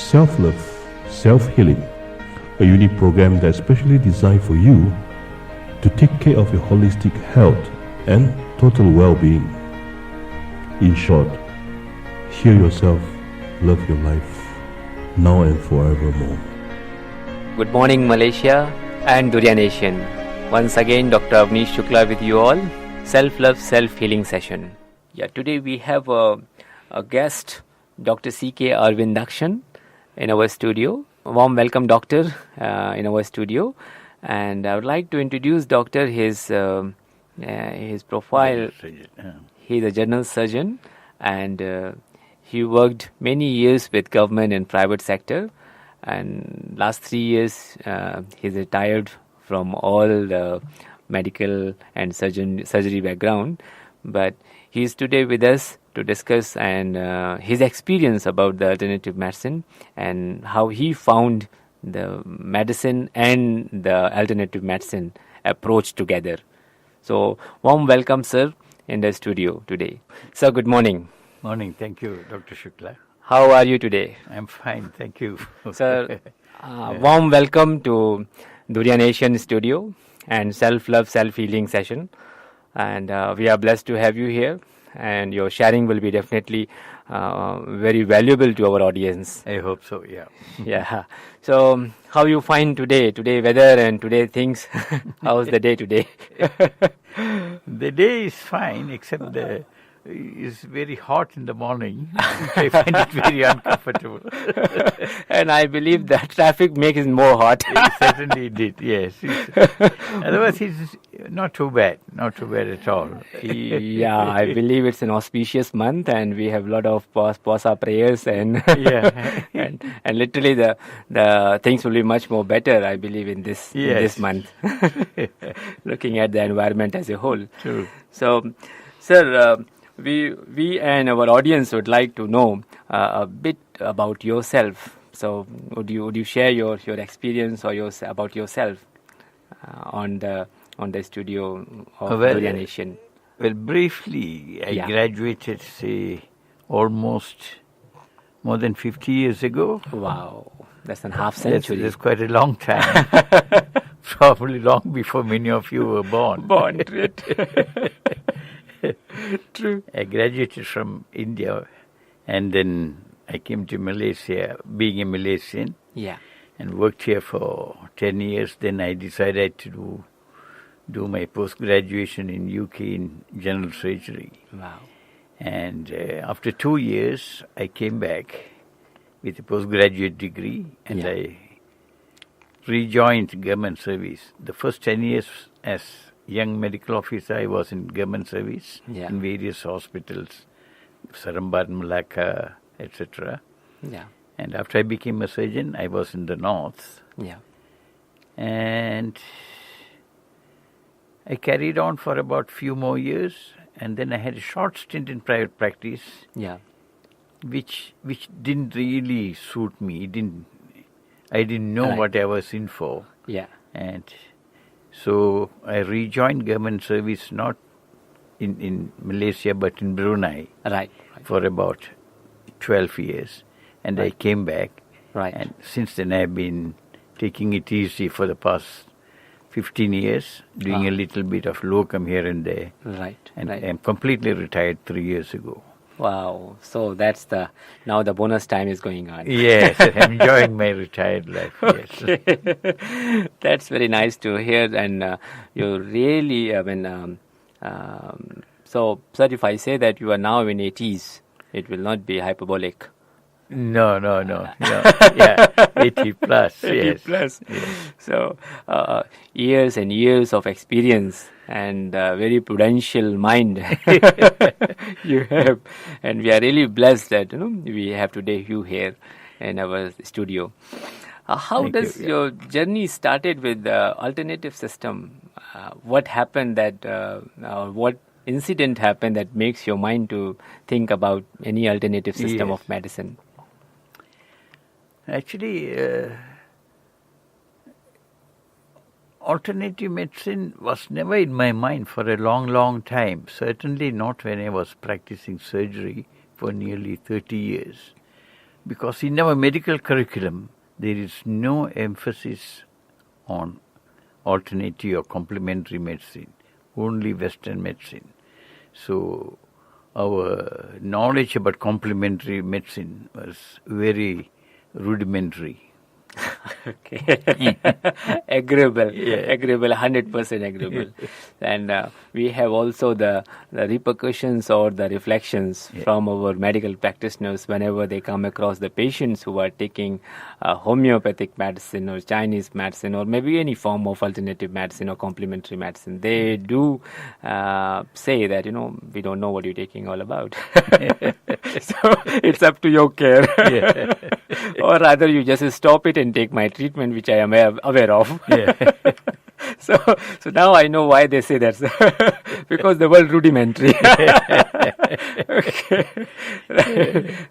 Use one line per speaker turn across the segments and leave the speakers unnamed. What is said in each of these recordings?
Self-Love, Self-Healing, a unique program that's specially designed for you to take care of your holistic health and total well-being. In short, heal yourself, love your life, now and forevermore.
Good morning, Malaysia and Durian Nation. Once again, Dr. Avanish Shukla with you all. Self-love, self-healing session. Yeah, today we have a guest, Dr. C.K. Arvind Dakshan, in our studio. A warm welcome, Doctor, in our studio. And I would like to introduce Doctor, his profile. He's a general surgeon, and he worked many years with government and private sector. And last 3 years, he's retired from all the medical and surgery background. But he's today with us to discuss and his experience about the alternative medicine and how he found the medicine and the alternative medicine approach together. So, warm welcome, sir, in the studio today. Sir, good morning.
Morning. Thank you, Dr. Shukla.
How are you today?
I'm fine. Thank you.
Sir, warm welcome to Durian Asian studio and self-love, self-healing session. And we are blessed to have you here. And your sharing will be definitely very valuable to our audience.
I hope so, yeah.
Yeah. So, how you find today weather and today things? How's the day today?
The day is fine, except it's very hot in the morning. I find it very uncomfortable.
And I believe that traffic makes it more hot.
It certainly did, yes. Otherwise, it's not too bad at all.
Yeah, I believe it's an auspicious month, and we have a lot of pausa prayers, and
yeah.
and literally the things will be much more better, I believe, in this month. Looking at the environment as a whole.
True.
So, sir. We and our audience would like to know a bit about yourself. So, would you share your experience or about yourself on the studio of Durian Nation?
Well, briefly, I graduated, almost more than 50 years ago.
Wow, that's a half century.
That's quite a long time. Probably long before many of you were born.
True.
I graduated from India, and then I came to Malaysia, being a Malaysian.
Yeah.
And worked here for 10 years. Then I decided to do my post-graduation in UK in general surgery.
Wow.
And after 2 years, I came back with a postgraduate degree, and I rejoined government service. The first 10 years as young medical officer, I was in government service in various hospitals, Sarambat, Malacca, etc.
Yeah.
And after I became a surgeon, I was in the north.
Yeah.
And I carried on for about few more years, and then I had a short stint in private practice.
Yeah.
Which didn't really suit me. I didn't know what I was in for.
Yeah.
And so I rejoined government service, not in Malaysia, but in Brunei.
Right.
For about 12 years. And I came back.
Right.
And since then I've been taking it easy for the past 15 years, doing a little bit of locum here and there.
Right.
And I'm completely retired 3 years ago.
Wow. So that's now the bonus time is going on.
Yes, I'm enjoying my retired life. Yes.
Okay. That's very nice to hear. And you really, so, sir, if I say that you are now in 80s, it will not be hyperbolic.
No. Yeah, 80 plus.
80
yes.
plus.
Yes.
So, years and years of experience and very prudential mind you have, and we are really blessed that we have today you here in our studio. How does your journey started with the alternative system? What happened what incident happened that makes your mind to think about any alternative system of medicine?
Actually, alternative medicine was never in my mind for a long time. Certainly not when I was practicing surgery for nearly 30 years. Because in our medical curriculum, there is no emphasis on alternative or complementary medicine, only Western medicine. So our knowledge about complementary medicine was very rudimentary.
Okay. Agreeable, 100% agreeable. And we have also the repercussions or the reflections from our medical practitioners whenever they come across the patients who are taking homeopathic medicine or Chinese medicine or maybe any form of alternative medicine or complementary medicine. They do say that, we don't know what you're taking all about. So it's up to your care. Or rather, you just stop it and take my treatment, which I am aware of. So now I know why they say that. Because they were rudimentary. Okay.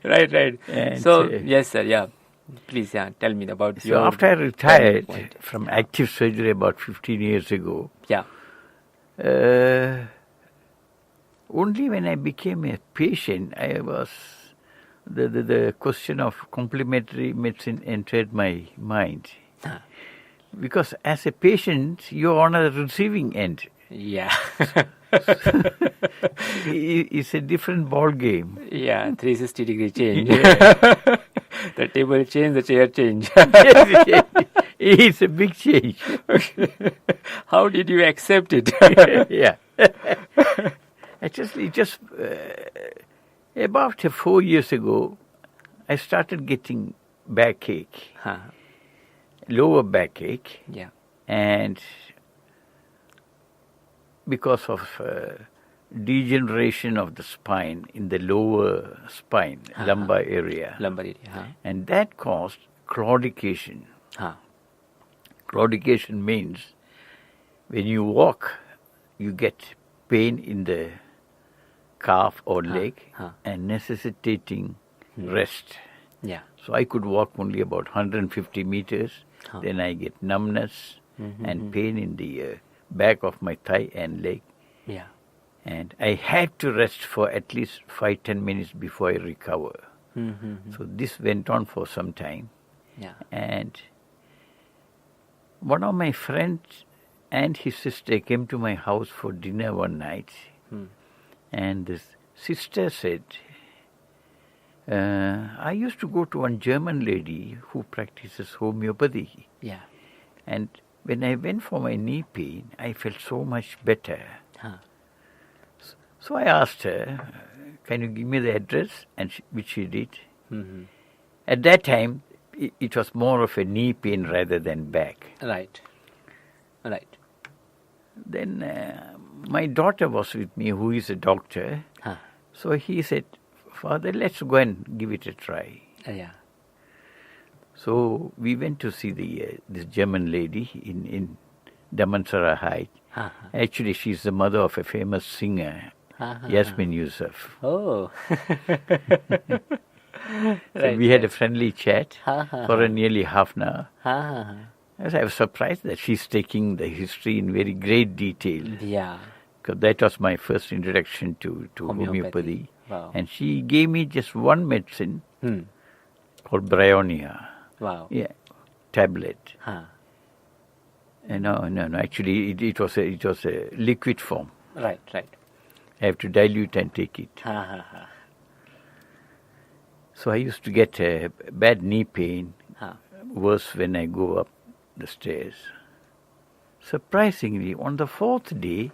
Right.
And
so, yes, sir, yeah. Please, tell me about
so
your...
after I retired from active surgery about 15 years ago, only when I became a patient, I was... The question of complementary medicine entered my mind. Because as a patient, you're on a receiving end.
Yeah.
It's a different ball game.
360-degree change. The table change, the chair change.
It's a big change.
How did you accept it?
Just about 4 years ago, I started getting backache, lower backache, and because of degeneration of the spine in the lower spine, lumbar area. And that caused claudication. Claudication means when you walk, you get pain in the calf or leg and necessitating rest. So I could walk only about 150 meters. Then I get numbness and pain in the back of my thigh and leg. And I had to rest for at least 5-10 minutes before I recover. So this went on for some time. And one of my friends and his sister came to my house for dinner one night. And this sister said, I used to go to one German lady who practices homeopathy. And when I went for my knee pain, I felt so much better. So I asked her, can you give me the address? And which she did. At that time, it was more of a knee pain rather than back.
Right.
Then my daughter was with me, who is a doctor. So he said, Father, let's go and give it a try. So we went to see this German lady in Damansara Heights. Actually, she's the mother of a famous singer, Yasmin Yusuf.
Oh.
So we had a friendly chat for nearly half an hour. I was surprised that she's taking the history in very great detail. Because that was my first introduction to homeopathy.
Wow.
And she gave me just one medicine called Bryonia.
Wow.
Tablet. No. Actually, it was a liquid form.
Right.
I have to dilute and take it. So I used to get a bad knee pain, worse when I go up the stairs. Surprisingly, on the fourth day,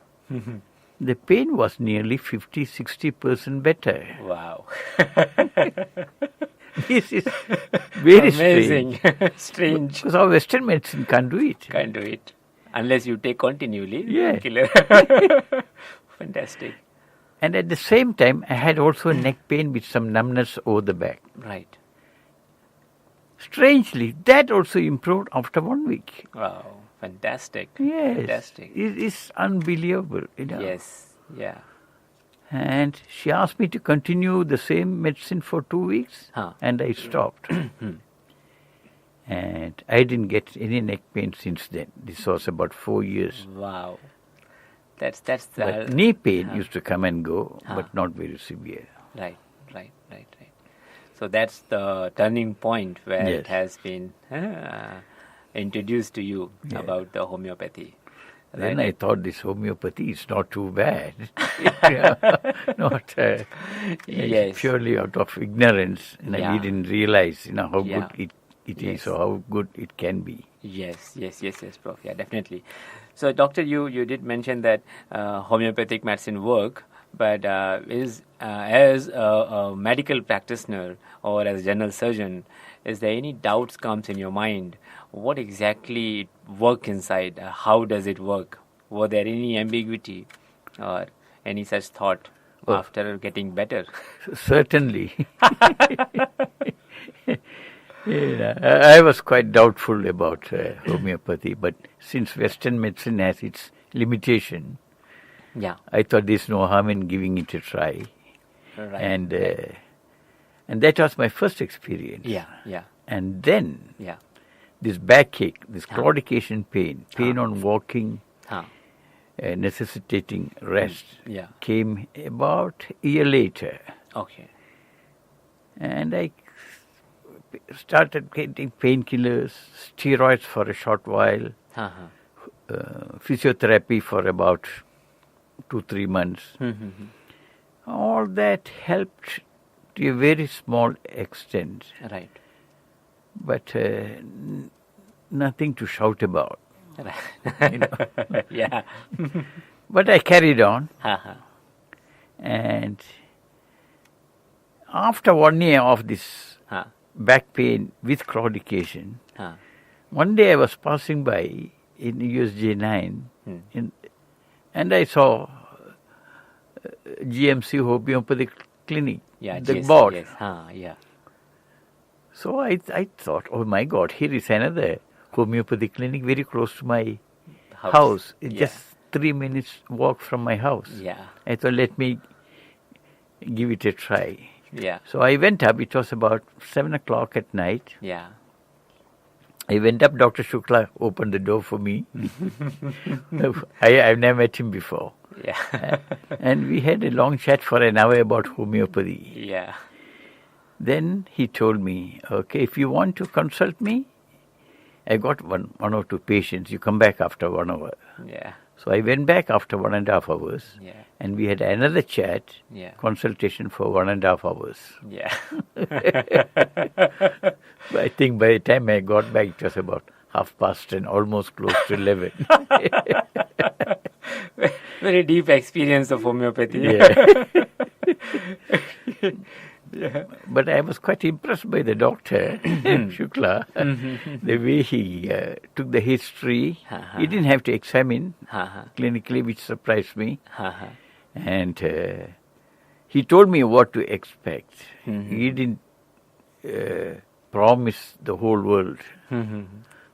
the pain was nearly 50-60% better.
Wow.
This is very
amazing. Strange.
Because our Western medicine can't do it.
Can't do it. Unless you take continually. Killer. Fantastic.
And at the same time, I had also neck pain with some numbness over the back.
Right.
Strangely, that also improved after 1 week.
Wow. Fantastic.
Yes.
Fantastic.
It is unbelievable.
Yes. Yeah.
And she asked me to continue the same medicine for 2 weeks, and I stopped. And I didn't get any neck pain since then. This was about 4 years.
Wow. That's
But knee pain used to come and go, but not very severe.
Right. So that's the turning point where
Yes.
it has been introduced to you about the homeopathy.
Then I thought this homeopathy is not too bad. Not
Yes.
purely out of ignorance. And
Yeah.
I didn't realize how
Yeah.
good it
Yes.
is or how good it can be.
Yes, Prof. Yeah, definitely. So, Doctor, you did mention that homeopathic medicine work, but as a medical practitioner or as a general surgeon, is there any doubts comes in your mind? What exactly it work inside? How does it work? Were there any ambiguity or any such thought after getting better?
Certainly. I was quite doubtful about homeopathy, but since Western medicine has its limitation,
Yeah.
I thought there's no harm in giving it a try.
Right.
And that was my first experience.
Yeah.
And then
Yeah.
this backache, this claudication pain on walking,
Huh.
necessitating rest,
Yeah.
came about a year later.
Okay.
And I started getting painkillers, steroids for a short while, physiotherapy for about 2-3 months. All that helped to a very small extent,
Right.
but nothing to shout about.
Right. Yeah.
But I carried on, and after 1 year of this back pain with claudication, one day I was passing by in USJ 9 and I saw GMC Homeopathic Clinic, the
GSC,
board.
Yes. Yeah.
So I thought, oh my God, here is another homeopathic clinic very close to my house. It's just 3 minutes walk from my house.
Yeah.
I thought, let me give it a try.
Yeah.
So I went up. It was about 7 o'clock at night.
Yeah.
I went up. Dr. Shukla opened the door for me. I've never met him before.
Yeah.
And we had a long chat for an hour about homeopathy.
Yeah.
Then he told me, okay, if you want to consult me, I got one or two patients. You come back after 1 hour.
Yeah.
So I went back after 1.5 hours.
Yeah.
And we had another chat, consultation for 1.5 hours.
Yeah.
I think by the time I got back, it was about 10:30, almost close to 11.
Very deep experience of homeopathy.
Yeah.
Yeah.
But I was quite impressed by the doctor, Shukla, the way he took the history. He didn't have to examine clinically, which surprised me. And he told me what to expect. He didn't promise the whole world.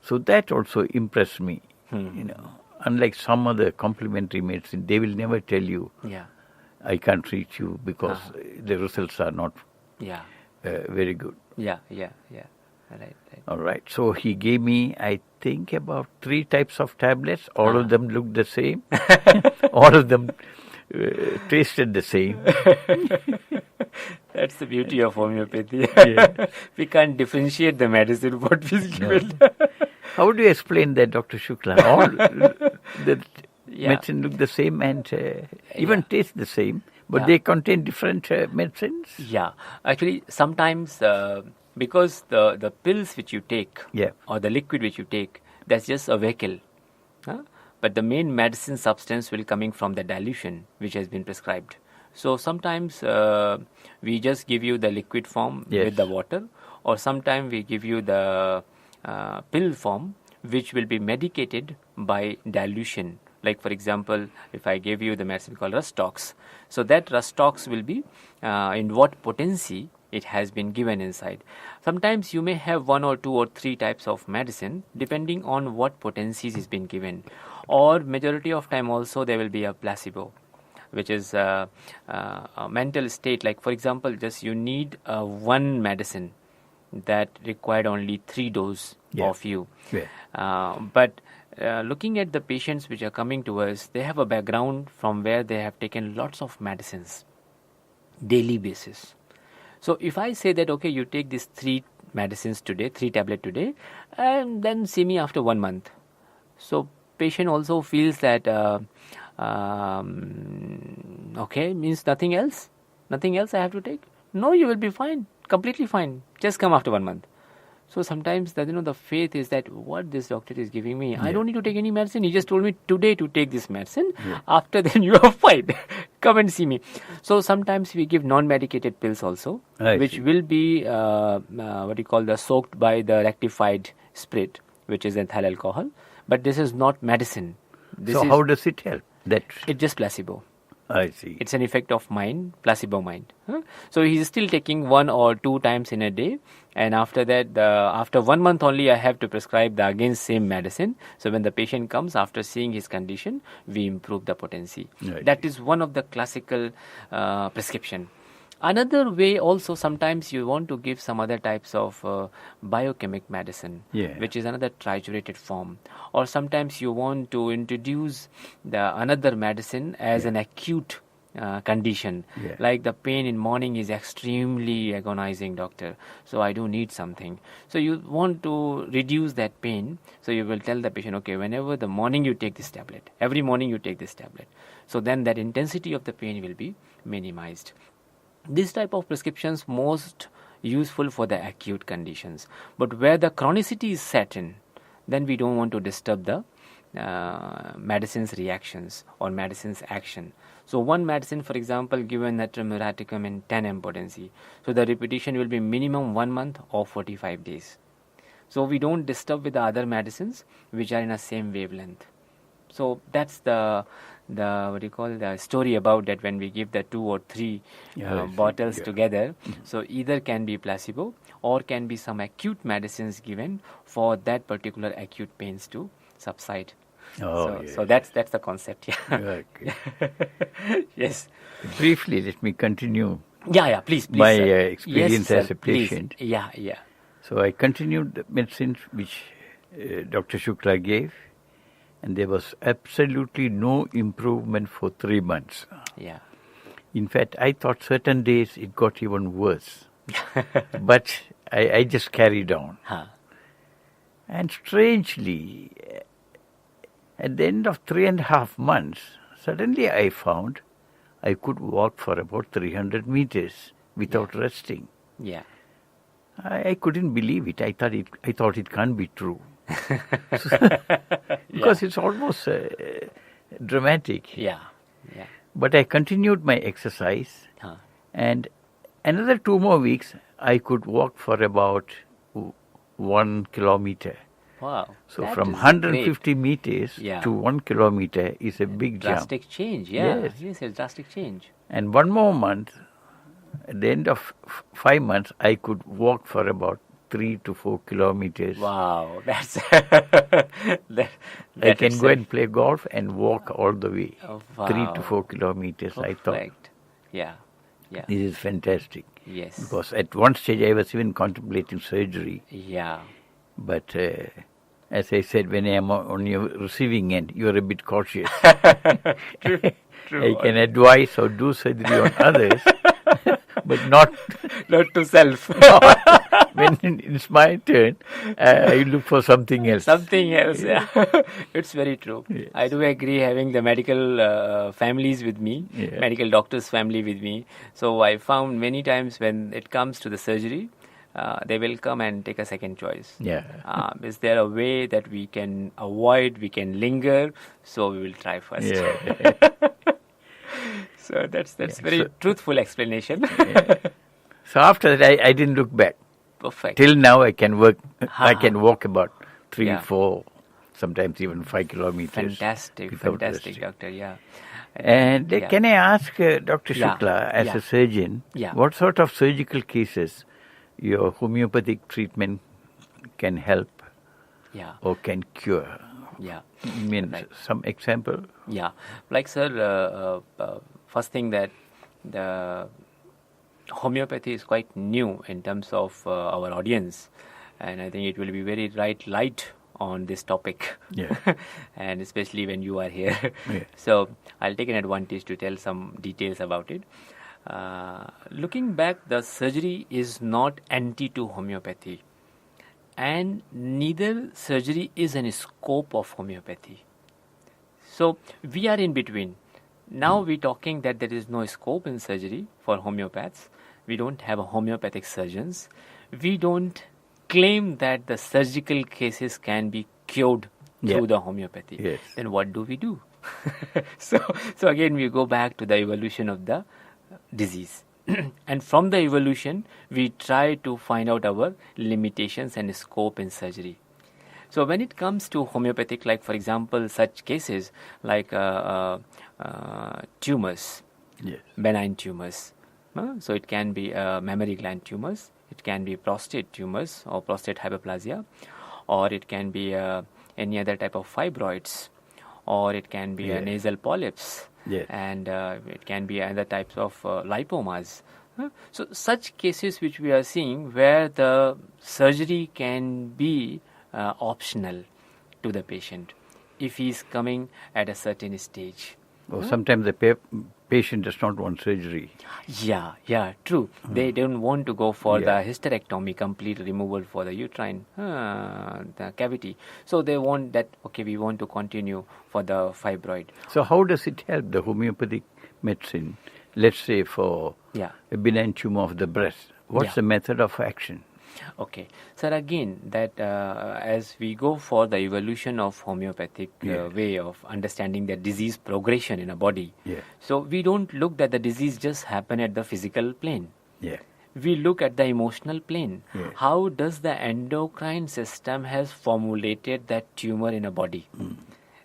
So that also impressed me. Unlike some other complementary medicine, they will never tell you, I can't treat you because the results are not very good.
Yeah. Right.
All right. So he gave me, I think, about 3 types of tablets. All of them looked the same. All of them tasted the same.
That's the beauty of homeopathy.
Yeah.
We can't differentiate the medicine what is given.
How do you explain that, Dr. Shukla? All the medicine look the same and even taste the same, but they contain different medicines?
Yeah. Actually, sometimes because the pills which you take or the liquid which you take, that's just a vehicle. But the main medicine substance will coming from the dilution which has been prescribed. So sometimes we just give you the liquid form with the water, or sometimes we give you the pill form which will be medicated by dilution. Like for example, if I gave you the medicine called Rustox, so that Rustox will be in what potency it has been given inside. Sometimes you may have 1 or 2 or 3 types of medicine depending on what potencies is been given, or majority of time also there will be a placebo, which is a mental state. Like for example, just you need one medicine that required only 3 doses of you. But looking at the patients which are coming to us, they have a background from where they have taken lots of medicines daily basis. So if I say that, okay, you take these 3 medicines today, 3 tablets today, and then see me after 1 month. So patient also feels that, okay, means nothing else I have to take. No, you will be fine, completely fine. Just come after 1 month. So sometimes the faith is that what this doctor is giving me, I don't need to take any medicine. He just told me today to take this medicine. After then you are fine. Come and see me. So sometimes we give non-medicated pills also, which will be soaked by the rectified spirit, which is ethyl alcohol. But this is not medicine.
How does it help?
It's just placebo.
I see.
It's an effect of mind, placebo mind. So he's still taking 1 or 2 times in a day, and after that, after 1 month only, I have to prescribe the again same medicine. So when the patient comes after seeing his condition, we improve the potency. That is one of the classical prescription. Another way also, sometimes you want to give some other types of biochemic medicine, which is another triturated form. Or sometimes you want to introduce another medicine as an acute condition. Like the pain in morning is extremely agonizing, doctor. So I do need something. So you want to reduce that pain. So you will tell the patient, okay, whenever the morning you take this tablet, every morning you take this tablet. So then that intensity of the pain will be minimized. This type of prescriptions most useful for the acute conditions. But where the chronicity is set in, then we don't want to disturb the medicine's reactions or medicine's action. So one medicine, for example, given natrium muraticum in 10 potency. So the repetition will be minimum 1 month or 45 days. So we don't disturb with the other medicines which are in the same wavelength. So that's the story about that when we give the 2 or 3 bottles together. So either can be placebo or can be some acute medicines given for that particular acute pains to subside. So that's the concept. Yes.
Briefly, let me continue.
Please.
My
sir.
experience
Yes,
as a patient.
Please. Yeah.
So I continued the medicines which Dr. Shukla gave. And there was absolutely no improvement for 3 months. In fact, I thought certain days it got even worse. But I just carried on. And strangely, at the end of 3.5 months, suddenly I found I could walk for about 300 meters without resting. I couldn't believe it. I thought it can't be true. Because it's almost dramatic. But I continued my exercise, and another 2 more weeks I could walk for about 1 kilometer.
Wow!
So from 150 meters to 1 kilometer is a big
drastic
jump.
Change. Yes, a drastic change.
And 1 more month, at the end of 5 months, I could walk for about 3 to 4 kilometers.
Wow, that's
I can go and play golf and walk all the way. 3 to 4 kilometers.
Perfect.
I thought.
Yeah.
This is fantastic.
Yes.
Because at one stage I was even contemplating surgery. But as I said, when I am on your receiving end, you are a bit cautious.
True.
I can advise or do surgery on others, but not
to self.
When it's my turn, I look for something else.
It's very true. Yes. I do agree having the medical families with me, medical doctors family with me. So I found many times when it comes to the surgery, they will come and take a second choice. Is there a way that we can avoid, we can linger? So we will try first. So that's very truthful explanation.
So after that, I didn't look back.
Perfect.
Till now, I can work. I can walk about 3, 4, sometimes even 5 kilometers.
Fantastic, doctor.
And can I ask Dr. Shukla, as a surgeon, what sort of surgical cases your homeopathic treatment can help or can cure? Some example?
Like sir, first thing that the homeopathy is quite new in terms of our audience, and I think it will be very light on this topic, and especially when you are here. So I'll take an advantage to tell some details about it. Looking back, the surgery is not anti to homeopathy, and neither surgery is in scope of homeopathy. So we are in between. Now we're talking that there is no scope in surgery for homeopaths. We don't have homeopathic surgeons. We don't claim that the surgical cases can be cured through the homeopathy.
Yes.
Then what do we do? So again we go back to the evolution of the disease. And from the evolution, we try to find out our limitations and scope in surgery. So when it comes to homeopathic, like for example, such cases like tumors, benign tumors. So it can be mammary gland tumors, it can be prostate tumors or prostate hyperplasia, or it can be any other type of fibroids, or it can be nasal polyps, and it can be other types of lipomas. So such cases which we are seeing where the surgery can be optional to the patient if he is coming at a certain stage.
Or sometimes the patient does not want surgery.
Yeah, true. They don't want to go for the hysterectomy, complete removal for the uterine the cavity. So they want that, okay, we want to continue for the fibroid.
So how does it help the homeopathic medicine, let's say for a benign tumor of the breast? What's the method of action?
Okay, sir, again, that as we go for the evolution of homeopathic way of understanding the disease progression in a body, so we don't look that the disease just happen at the physical plane. We look at the emotional plane. How does the endocrine system has formulated that tumor in a body?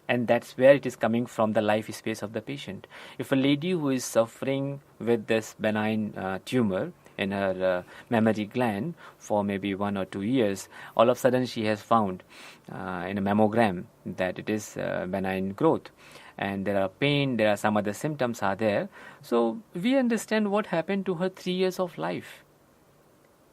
And that's where it is coming from, the life space of the patient. If a lady who is suffering with this benign tumor in her mammary gland for maybe 1 or 2 years, all of a sudden she has found in a mammogram that it is benign growth, and there are pain, there are some other symptoms are there. So we understand what happened to her 3 years of life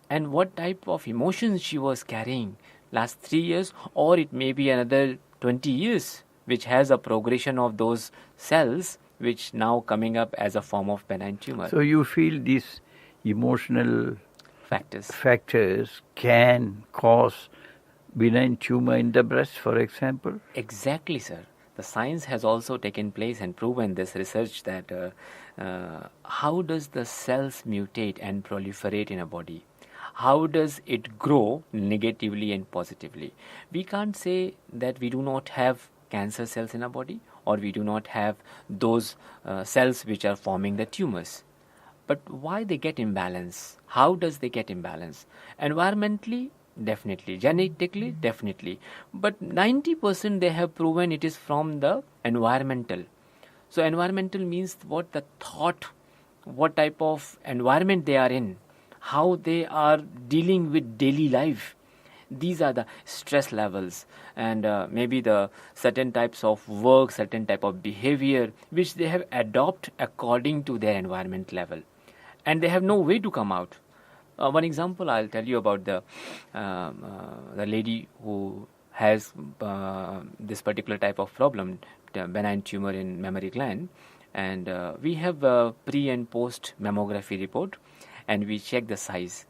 and what type of emotions she was carrying last 3 years, or it may be another 20 years which has a progression of those cells which now coming up as a form of benign tumor.
So you feel these emotional factors can cause benign tumor in the breast, for example?
Exactly, sir. The science has also taken place and proven this research that how does the cells mutate and proliferate in a body? How does it grow negatively and positively? We can't say that we do not have cancer cells in our body, or we do not have those cells which are forming the tumors. But why they get imbalance? How does they get imbalance? Environmentally, definitely. Genetically, definitely. But 90% they have proven it is from the environmental. So environmental means what the thought, what type of environment they are in, how they are dealing with daily life. These are the stress levels, and maybe the certain types of work, certain type of behavior which they have adopted according to their environment level, and they have no way to come out. One example I'll tell you about the lady who has this particular type of problem, the benign tumor in mammary gland, and we have a pre and post mammography report, and we check the size.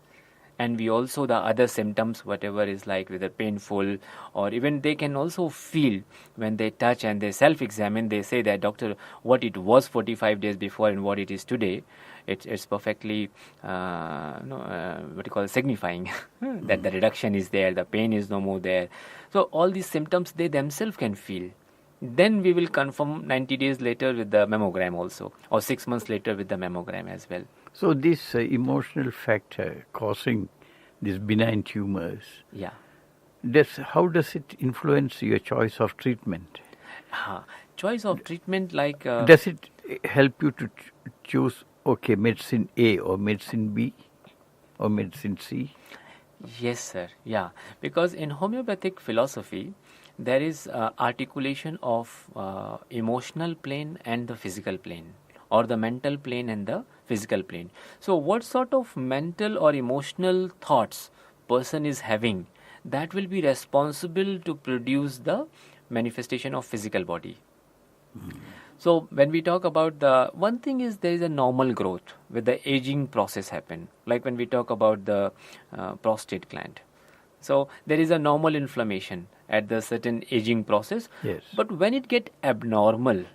And we also the other symptoms, whatever is like whether painful, or even they can also feel when they touch and they self-examine. They say that, doctor, what it was 45 days before and what it is today, it's perfectly what you call signifying that the reduction is there, the pain is no more there. So all these symptoms they themselves can feel. Then we will confirm 90 days later with the mammogram also, or 6 months later with the mammogram as well.
So this emotional factor causing these benign tumors, how does it influence your choice of treatment?
Choice of treatment, like...
does it help you to choose, medicine A or medicine B or medicine C?
Yes, sir. Yeah. Because in homeopathic philosophy, there is articulation of emotional plane and the physical plane, or the mental plane and the physical plane. So what sort of mental or emotional thoughts person is having, that will be responsible to produce the manifestation of physical body. So when we talk about the one thing is there is a normal growth with the aging process happen. Like when we talk about the prostate gland. So there is a normal inflammation at the certain aging process.
Yes.
But when it get abnormal,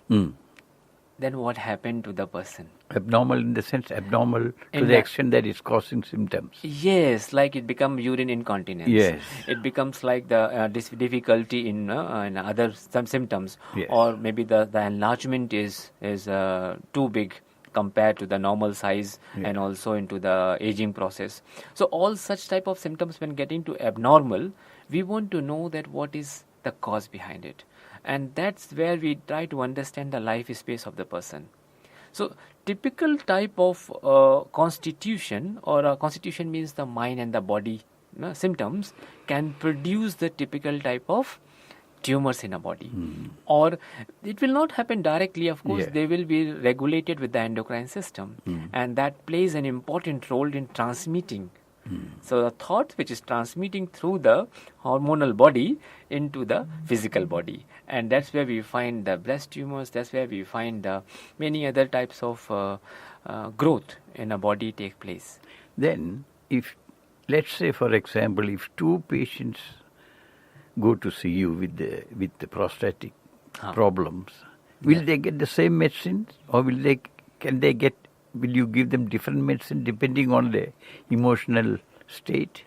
then what happened to the person?
Abnormal in the sense abnormal to the extent that it's causing symptoms.
Yes, like it becomes urine incontinence.
Yes.
It becomes like the difficulty in other some symptoms,
Yes.
or maybe the enlargement is too big compared to the normal size, and also into the aging process. So all such type of symptoms when getting to abnormal, we want to know that what is the cause behind it. And that's where we try to understand the life space of the person. So typical type of constitution, or constitution means the mind and the body symptoms, can produce the typical type of tumors in a body. Or it will not happen directly, of course. They will be regulated with the endocrine system, and that plays an important role in transmitting. So the thought which is transmitting through the hormonal body into the physical body, and that's where we find the breast tumors, that's where we find many other types of growth in a body take place.
Then if, let's say for example, if two patients go to see you with the prostatic problems, will they get the same medicine, or will you give them different medicine depending on the emotional state?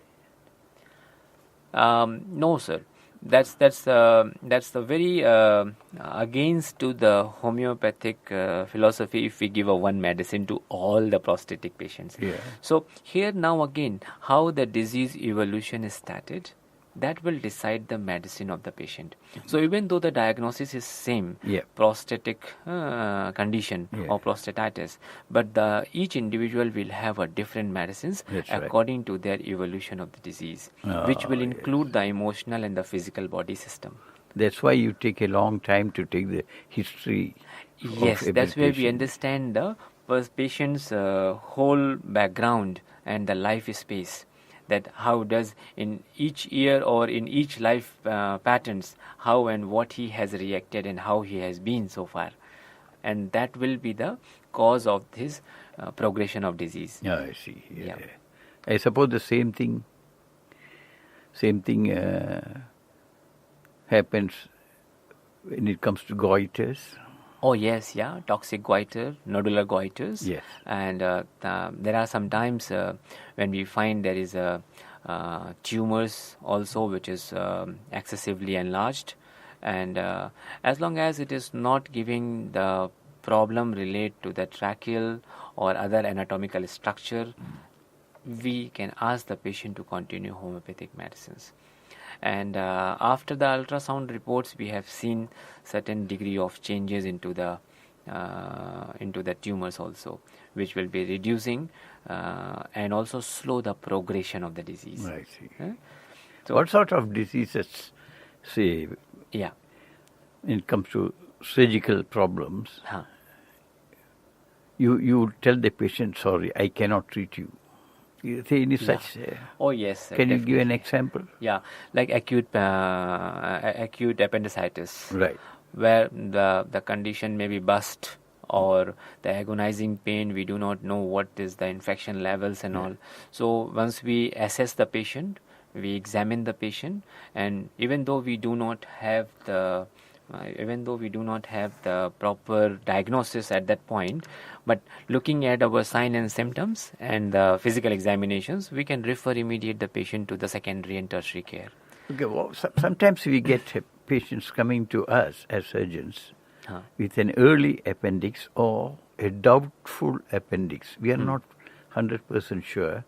No, sir. That's the very against to the homeopathic philosophy if we give a one medicine to all the prostatic patients. So here now again, how the disease evolution is started, that will decide the medicine of the patient. So even though the diagnosis is same, prostatic condition or prostatitis, but each individual will have a different medicines according to their evolution of the disease, which will include the emotional and the physical body system.
That's why you take a long time to take the history.
Yes, that's where we understand the patient's whole background and the life space. That how does in each year or in each life patterns, how and what he has reacted and how he has been so far. And that will be the cause of his progression of disease.
I see. Yeah. I suppose the same thing happens when it comes to goiters.
Oh yes, toxic goiter, nodular goiters.
Yes.
And there are sometimes when we find there is tumors also which is excessively enlarged, and as long as it is not giving the problem related to the tracheal or other anatomical structure, we can ask the patient to continue homeopathic medicines. And after the ultrasound reports, we have seen certain degree of changes into the tumors also, which will be reducing and also slow the progression of the disease.
I see. So what sort of diseases, say, when it comes to surgical problems, you tell the patient, sorry, I cannot treat you. You say any such?
Oh yes.
Can you give an example?
Yeah, like acute appendicitis.
Right.
Where the condition may be burst or the agonizing pain, we do not know what is the infection levels and all. So once we assess the patient, we examine the patient, and even though we do not have the proper diagnosis at that point, but looking at our sign and symptoms and the physical examinations, we can refer immediate the patient to the secondary and tertiary care.
Okay, well, sometimes we get patients coming to us as surgeons with an early appendix or a doubtful appendix. We are not 100% sure,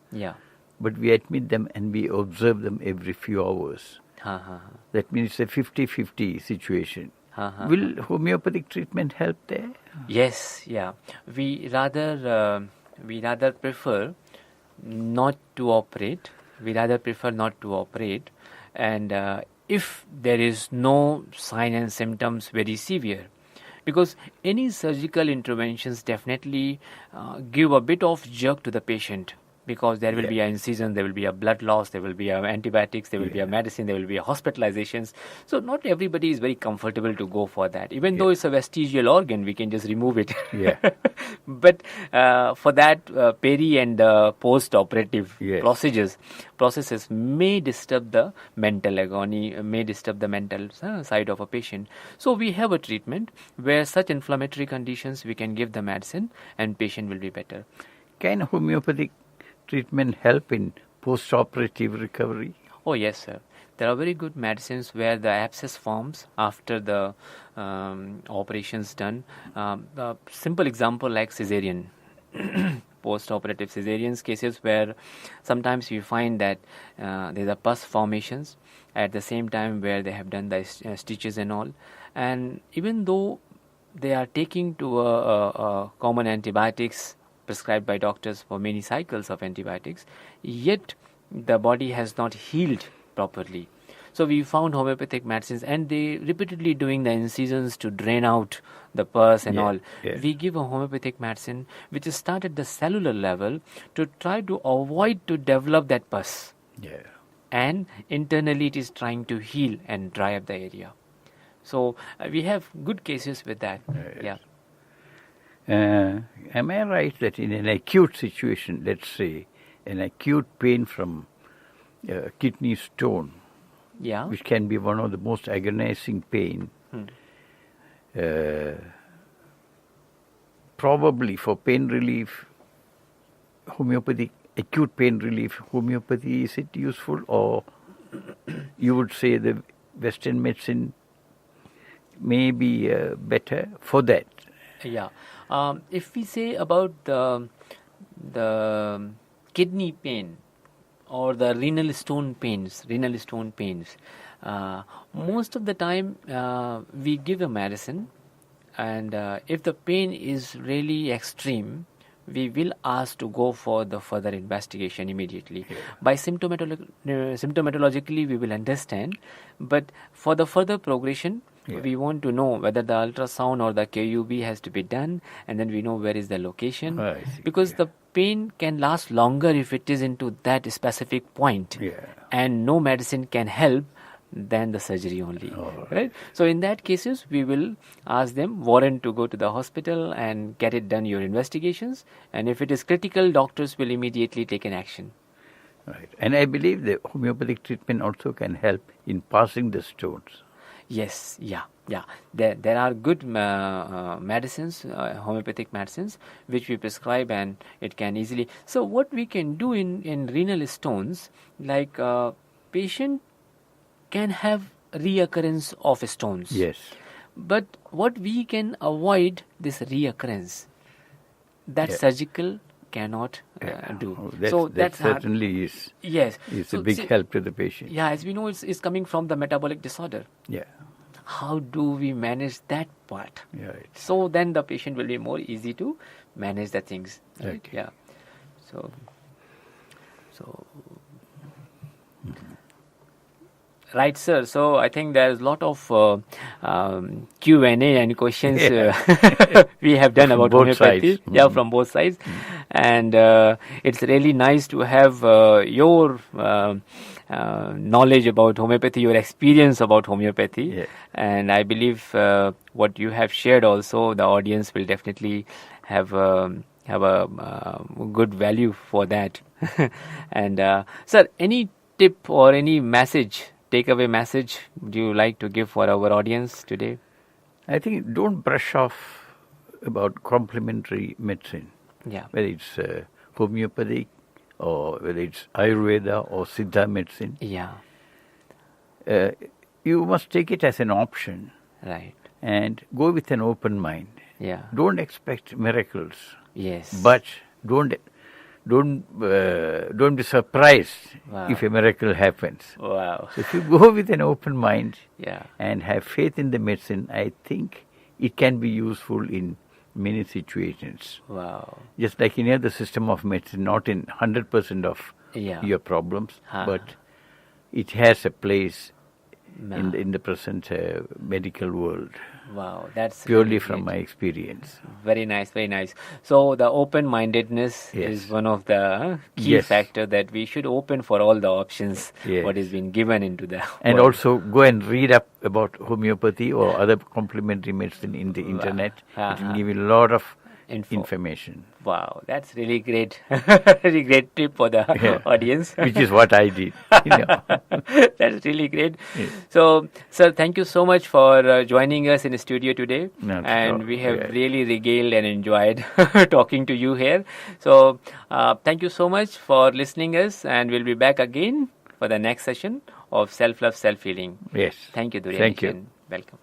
but we admit them and we observe them every few hours. That means a 50-50 situation. Will homeopathic treatment help there?
Yes, we rather prefer not to operate. And if there is no sign and symptoms very severe, because any surgical interventions definitely give a bit of jerk to the patient because there will be an incision, there will be a blood loss, there will be antibiotics, there will be a medicine, there will be hospitalizations. So not everybody is very comfortable to go for that. Even though it's a vestigial organ, we can just remove it.
Yeah.
But for that, peri and post-operative processes may disturb the mental agony, may disturb the mental side of a patient. So we have a treatment where such inflammatory conditions, we can give the medicine and patient will be better.
Can homeopathic treatment help in post-operative recovery?
Oh yes, sir. There are very good medicines where the abscess forms after the operations done. A simple example like cesarean, post-operative cesarean cases where sometimes you find that there's a pus formations at the same time where they have done the stitches and all. And even though they are taking to a common antibiotics prescribed by doctors for many cycles of antibiotics, yet the body has not healed properly. So we found homeopathic medicines and they repeatedly doing the incisions to drain out the pus and all.
Yeah.
We give a homeopathic medicine which is start at the cellular level to try to avoid to develop that pus.
Yeah.
And internally it is trying to heal and dry up the area. So we have good cases with that. Yeah.
Am I right that in an acute situation, let's say an acute pain from kidney stone, which can be one of the most agonizing pain, probably for pain relief, acute pain relief, homeopathy, is it useful, or you would say the Western medicine may be better for that?
Yeah. If we say about the kidney pain or the renal stone pains, most of the time we give a medicine, and if the pain is really extreme, we will ask to go for the further investigation immediately. By symptomatologically we will understand, but for the further progression, we want to know whether the ultrasound or the KUB has to be done, and then we know where is the location. Because the pain can last longer if it is into that specific point, and no medicine can help than the surgery only. Right? So in that cases, we will ask them warrant to go to the hospital and get it done your investigations, and if it is critical, doctors will immediately take an action.
Right. And I believe the homeopathic treatment also can help in passing the stones.
Yes, yeah. There are good medicines, homeopathic medicines, which we prescribe, and it can easily. So what we can do in renal stones, like patient can have reoccurrence of stones.
Yes.
But what we can avoid this reoccurrence, that surgical cannot do.
That certainly is.
Yes.
It's a big help to the patient.
Yeah, as we know, it's coming from the metabolic disorder.
Yeah.
How do we manage that part?
Right.
So then the patient will be more easy to manage the things. Right?
Okay.
Yeah. So. Right, sir. So I think there's a lot of Q&A and questions we have done about homeopathy. From both sides. And it's really nice to have your knowledge about homeopathy, your experience about homeopathy.
Yeah.
And I believe what you have shared also, the audience will definitely have a good value for that. And sir, any tip or any message, takeaway message, would you like to give for our audience today?
I think don't brush off about complementary medicine.
Yeah.
Whether it's homeopathic or whether it's Ayurveda or Siddha medicine.
Yeah.
You must take it as an option.
Right.
And go with an open mind.
Yeah.
Don't expect miracles.
Yes.
But don't be surprised if a miracle happens.
Wow.
So if you go with an open mind
Yeah.
and have faith in the medicine, I think it can be useful in many situations.
Wow.
Just like any other system of medicine, not in 100% of
Yeah.
your problems, but it has a place in the present medical world.
Wow, that's
purely
really
from
great.
my experience.
Very nice, very nice. So the open-mindedness is one of the key factor that we should open for all the options what is being given into the
and
world.
Also go and read up about homeopathy or other complementary medicine in the internet. It will give you a lot of information.
Wow, that's really great. Really great tip for the audience.
Which is what I did.
That's really great. So, sir, thank you so much for joining us in the studio today. We have really regaled and enjoyed talking to you here. So, thank you so much for listening us, and we'll be back again for the next session of Self-Love, Self-Healing.
Yes.
Thank you, Durian.
Thank you.
Welcome.